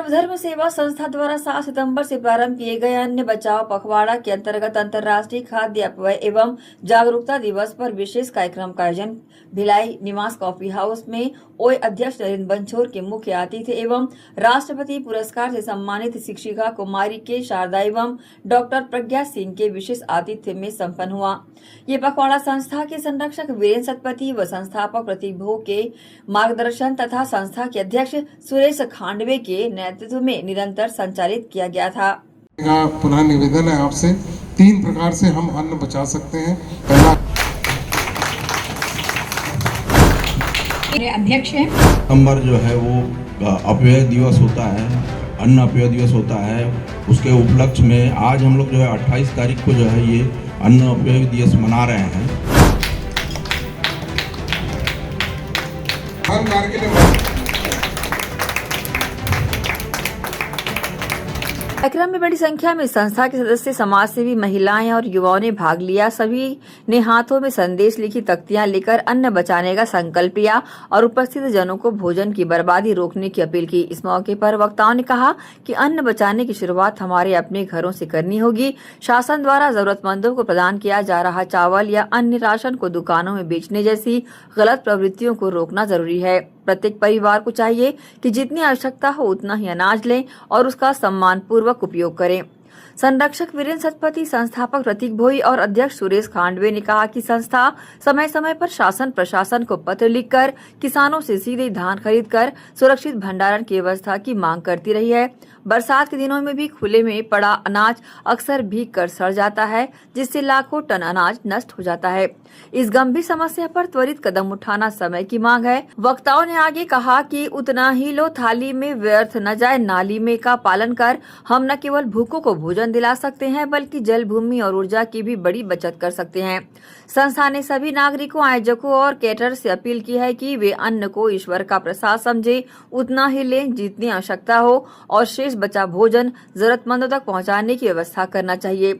सर्वधर्म सेवा संस्था द्वारा 7 सितंबर से प्रारंभ किए गए अन्न बचाओ पखवाड़ा के अंतर्गत अंतर्राष्ट्रीय खाद्य अपव्यय एवं जागरूकता दिवस पर विशेष कार्यक्रम का आयोजन भिलाई निवास कॉफी हाउस में ओए अध्यक्ष नरेंद्र बंछोर के मुख्य अतिथि एवं राष्ट्रपति पुरस्कार से सम्मानित शिक्षिका कुमारी के शारदा एवं डॉक्टर प्रज्ञा सिंह के विशेष आतिथ्य में संपन्न हुआ। ये पखवाड़ा संस्था के संरक्षक वीरेंद्र सतपथी व संस्थापक प्रतीक भोग के मार्गदर्शन तथा संस्था के अध्यक्ष सुरेश खांडवे के नेतृत्व में निरंतर संचालित किया गया था। पुनः निवेदन है आपसे, 3 प्रकार से हम अन्न बचा सकते हैं। पहला अध्यक्ष है नंबर जो है वो अपव्यय दिवस होता है, अन्न अपव्यय दिवस होता है। उसके उपलक्ष्य में आज हम लोग जो है 28 तारीख को जो है ये अन्न अपव्यय दिवस मना रहे हैं। हर कार्य के लिए कार्यक्रम में बड़ी संख्या में संस्था के सदस्य, समाज सेवी, महिलाएं और युवाओं ने भाग लिया। सभी ने हाथों में संदेश लिखी तख्तियां लेकर अन्न बचाने का संकल्प लिया और उपस्थित जनों को भोजन की बर्बादी रोकने की अपील की। इस मौके पर वक्ताओं ने कहा कि अन्न बचाने की शुरुआत हमारे अपने घरों से करनी होगी। शासन द्वारा जरूरतमंदों को प्रदान किया जा रहा चावल या अन्य राशन को दुकानों में बेचने जैसी गलत प्रवृत्तियों को रोकना जरूरी है। प्रत्येक परिवार को चाहिए कि जितनी आवश्यकता हो उतना ही अनाज लें और उसका सम्मान पूर्वक उपयोग करें। संरक्षक वीरेंद्र सतपथी, संस्थापक प्रतीक भोई और अध्यक्ष सुरेश खांडवे ने कहा कि संस्था समय समय पर शासन प्रशासन को पत्र लिखकर किसानों से सीधे धान खरीदकर सुरक्षित भंडारण की व्यवस्था की मांग करती रही है। बरसात के दिनों में भी खुले में पड़ा अनाज अक्सर भीग कर सड़ जाता है, जिससे लाखों टन अनाज नष्ट हो जाता है। इस गंभीर समस्या पर त्वरित कदम उठाना समय की मांग है। वक्ताओं ने आगे कहा कि उतना ही लो, थाली में व्यर्थ न जाए, नाली में का पालन कर हम न केवल भूखों को भोजन दिला सकते हैं बल्कि जल, भूमि और ऊर्जा की भी बड़ी बचत कर सकते हैं। संस्था ने सभी नागरिकों, आयोजकों और कैटर से अपील की है कि वे अन्न को ईश्वर का प्रसाद समझे, उतना ही लें जितनी आवश्यकता हो और शेष बचा भोजन जरूरतमंदों तक पहुंचाने की व्यवस्था करना चाहिए।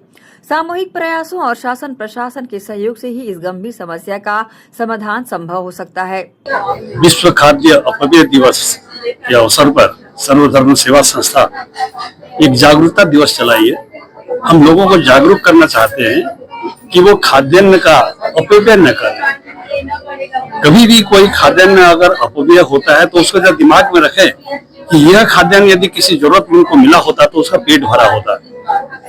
सामूहिक प्रयासों और शासन प्रशासन के सहयोग से ही इस गंभीर समस्या का समाधान संभव हो सकता है। विश्व खाद्य अपव्यय दिवस के अवसर पर सर्वधर्म सेवा संस्था एक जागरूकता दिवस चलाई है। हम लोगों को जागरूक करना चाहते हैं कि वो खाद्यान्न का अपव्यय न करें। कभी भी कोई खाद्यान्न अगर अपव्यय होता है तो उसको जब दिमाग में रखें कि यह खाद्यान्न यदि किसी जरूरतमंद को मिला होता तो उसका पेट भरा होता,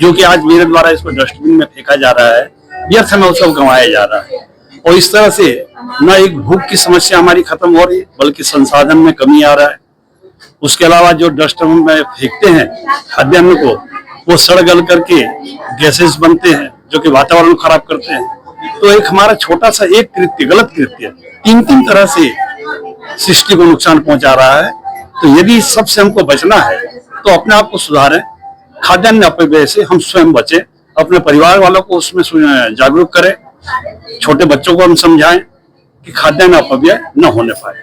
जो कि आज मेरे द्वारा इसको डस्टबिन में फेंका जा रहा है, व्यर्थ में उसको गंवाया जा रहा है। और इस तरह से न एक भूख की समस्या हमारी खत्म हो रही बल्कि संसाधन में कमी आ रहा है। उसके अलावा जो डस्टबिन में फेंकते हैं खाद्यान्न को, वो सड़ गल करके गैसेस बनते हैं जो कि वातावरण खराब करते हैं। तो एक हमारा छोटा सा एक कृत्य, गलत कृत्य 3 तरह से सृष्टि को नुकसान पहुंचा रहा है। तो यदि सबसे हमको बचना है तो अपने आप को सुधारें, खाद्यान्न अपव्यय से हम स्वयं बचें, अपने परिवार वालों को उसमें जागरूक करें, छोटे बच्चों को हम समझाएं कि खाद्यान्न अपव्यय न होने पाए।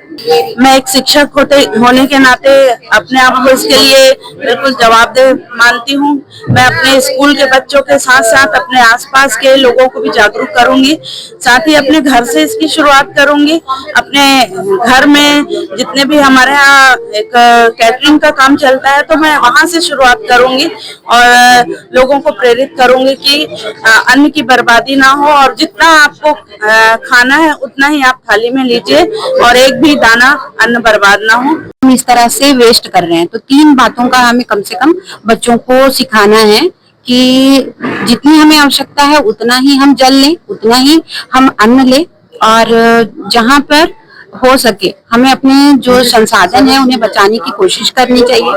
मैं एक शिक्षक होने के नाते अपने आप को इसके लिए बिल्कुल जवाबदेह मानती हूँ। मैं अपने स्कूल के बच्चों के साथ साथ अपने आसपास के लोगों को भी जागरूक करूंगी, साथ ही अपने घर से इसकी शुरुआत करूंगी। अपने घर में जितने भी हमारे यहाँ एक कैटरिंग का काम चलता है तो मैं वहाँ से शुरुआत करूंगी और लोगों को प्रेरित करूंगी कि अन्न की बर्बादी ना हो और जितना आपको खाना है उतना ही आप थाली में लीजिए और एक भी दाना अन्न बर्बाद ना हो। हम इस तरह से वेस्ट कर रहे हैं, तो 3 बातों का हमें कम से कम बच्चों को सिखाना है कि जितनी हमें आवश्यकता है उतना ही हम जल लें, उतना ही हम अन्न लें और जहाँ पर हो सके हमें अपने जो संसाधन है उन्हें बचाने की कोशिश करनी चाहिए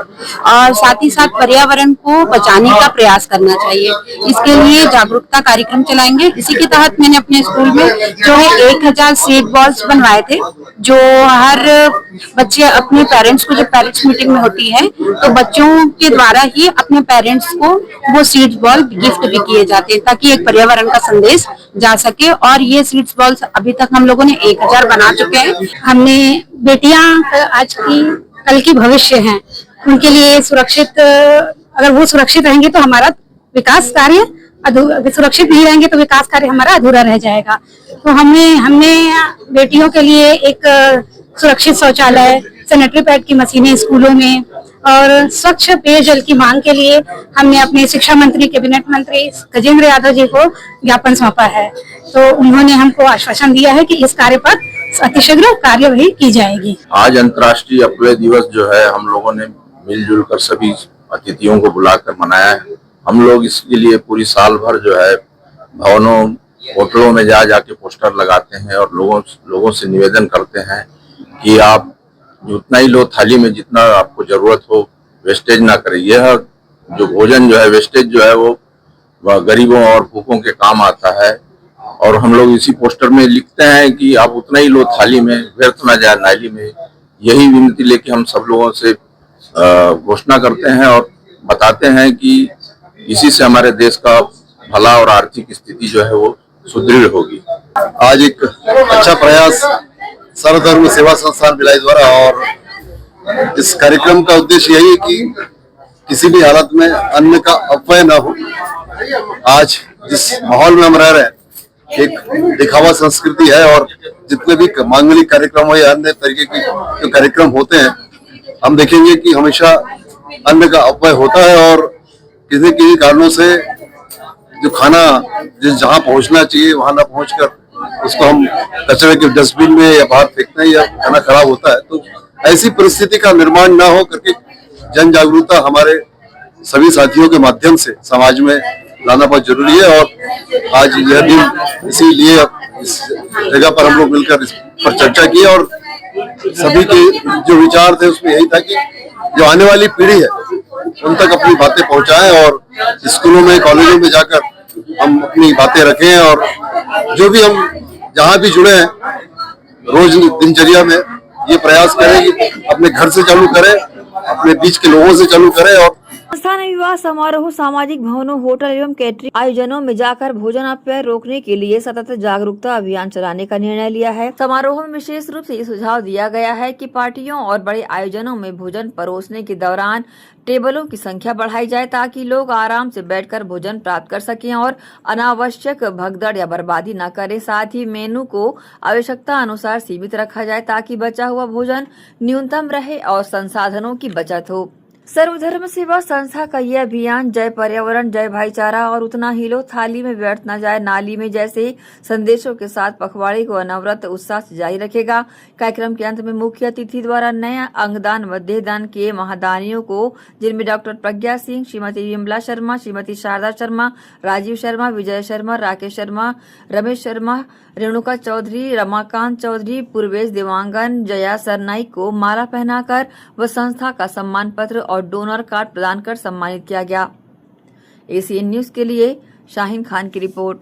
और साथ ही साथ पर्यावरण को बचाने का प्रयास करना चाहिए। इसके लिए जागरूकता कार्यक्रम चलाएंगे। इसी के तहत मैंने अपने स्कूल में जो है 1000 सीड बॉल्स बनवाए थे, जो हर बच्चे अपने पेरेंट्स को, जब पेरेंट्स मीटिंग में होती है तो बच्चों के द्वारा ही अपने पेरेंट्स को वो सीड्स बॉल गिफ्ट भी किए जाते हैं ताकि एक पर्यावरण का संदेश जा सके। और ये सीड्स बॉल्स अभी तक हम लोगों ने 1000 बना चुके हैं। हमने बेटियां आज की कल की भविष्य हैं, उनके लिए सुरक्षित, अगर वो सुरक्षित रहेंगे तो हमारा विकास कार्य अगर सुरक्षित नहीं रहेंगे तो विकास कार्य हमारा अधूरा रह जाएगा। तो हमने बेटियों के लिए एक सुरक्षित शौचालय, सैनिटरी पैड की मशीनें स्कूलों में, और स्वच्छ पेयजल की मांग के लिए हमने अपने शिक्षा मंत्री, कैबिनेट मंत्री गजेंद्र यादव जी को ज्ञापन सौंपा है। तो उन्होंने हमको आश्वासन दिया है कि इस कार्य पर अतिशीघ्र कार्यवाही की जाएगी। आज अंतर्राष्ट्रीय अपव्यय दिवस जो है हम लोगों ने मिलजुल कर सभी अतिथियों को बुलाकर मनाया है। हम लोग इसके लिए पूरी साल भर जो है भवनों, होटलों में जाके पोस्टर लगाते हैं और लोगों से निवेदन करते हैं कि आप उतना ही लो थाली में जितना आपको जरूरत हो, वेस्टेज ना करें। यह जो भोजन जो है वेस्टेज जो है वो गरीबों और भूखों के काम आता है और हम लोग इसी पोस्टर में लिखते हैं कि आप उतना ही लो थाली में, व्यर्थ ना जाए नाली में। यही विनती लेके हम सब लोगों से घोषणा करते हैं और बताते हैं कि इसी से हमारे देश का भला और आर्थिक स्थिति जो है वो सुदृढ़ होगी। आज एक अच्छा प्रयास सर्वधर्म सेवा संस्थान भिलाई द्वारा, और इस कार्यक्रम का उद्देश्य यही है कि किसी भी हालत में अन्न का अपव्यय न हो। आज जिस माहौल में हम रह रहे हैं, एक दिखावा संस्कृति है और जितने भी मांगलिक कार्यक्रम हो या अन्य तरीके के जो कार्यक्रम होते हैं, हम देखेंगे कि हमेशा अन्न का अपव्यय होता है और किसी किसी कारणों से जो खाना जहाँ पहुंचना चाहिए वहां ना पहुंचकर उसको हम कचरे के डस्टबिन में या बाहर फेंकते हैं या खाना खराब होता है। तो ऐसी परिस्थिति का निर्माण ना हो करके जन जागरूकता हमारे सभी साथियों के माध्यम से समाज में लाना बहुत जरूरी है। और आज यह दिन इसीलिए इस जगह पर हम लोग मिलकर इस पर चर्चा की और सभी के जो विचार थे उसमें यही था कि जो आने वाली पीढ़ी है उन तक अपनी बातें पहुंचाएं और स्कूलों में, कॉलेजों में जाकर हम अपनी बातें रखें और जो भी हम जहाँ भी जुड़े हैं रोज दिनचर्या में ये प्रयास करें कि अपने घर से चालू करें, अपने बीच के लोगों से चालू करें। और संस्था ने विवाह समारोह, सामाजिक भवनों, होटल एवं कैटरिंग आयोजनों में जाकर भोजन अपव्यय रोकने के लिए सतत जागरूकता अभियान चलाने का निर्णय लिया है। समारोह में विशेष रूप से ये सुझाव दिया गया है कि पार्टियों और बड़े आयोजनों में भोजन परोसने के दौरान टेबलों की संख्या बढ़ाई जाए ताकि लोग आराम से बैठकर भोजन प्राप्त कर सकें और अनावश्यक भगदड़ या बर्बादी न करें। साथ ही मेनू को आवश्यकता अनुसार सीमित रखा जाए ताकि बचा हुआ भोजन न्यूनतम रहे और संसाधनों की बचत हो। सर्वधर्म सेवा संस्था का यह अभियान जय पर्यावरण, जय भाईचारा और उतना ही लो थाली में व्यर्थ न जाए नाली में जैसे संदेशों के साथ पखवाड़े को अनवरत उत्साह से जारी रखेगा। कार्यक्रम के अंत में मुख्य अतिथि द्वारा नया अंगदान व देहदान किए महादानियों को, जिनमें डॉक्टर प्रज्ञा सिंह, श्रीमती विमला शर्मा, श्रीमती शारदा शर्मा, राजीव शर्मा, विजय शर्मा, राकेश शर्मा, रमेश शर्मा, रेणुका चौधरी, रमाकांत चौधरी, पूर्वेश देवांगन, जया सरनाई को माला पहनाकर व संस्था का सम्मान पत्र और डोनर कार्ड प्रदान कर सम्मानित किया गया। एसीएन न्यूज के लिए शाहीन खान की रिपोर्ट।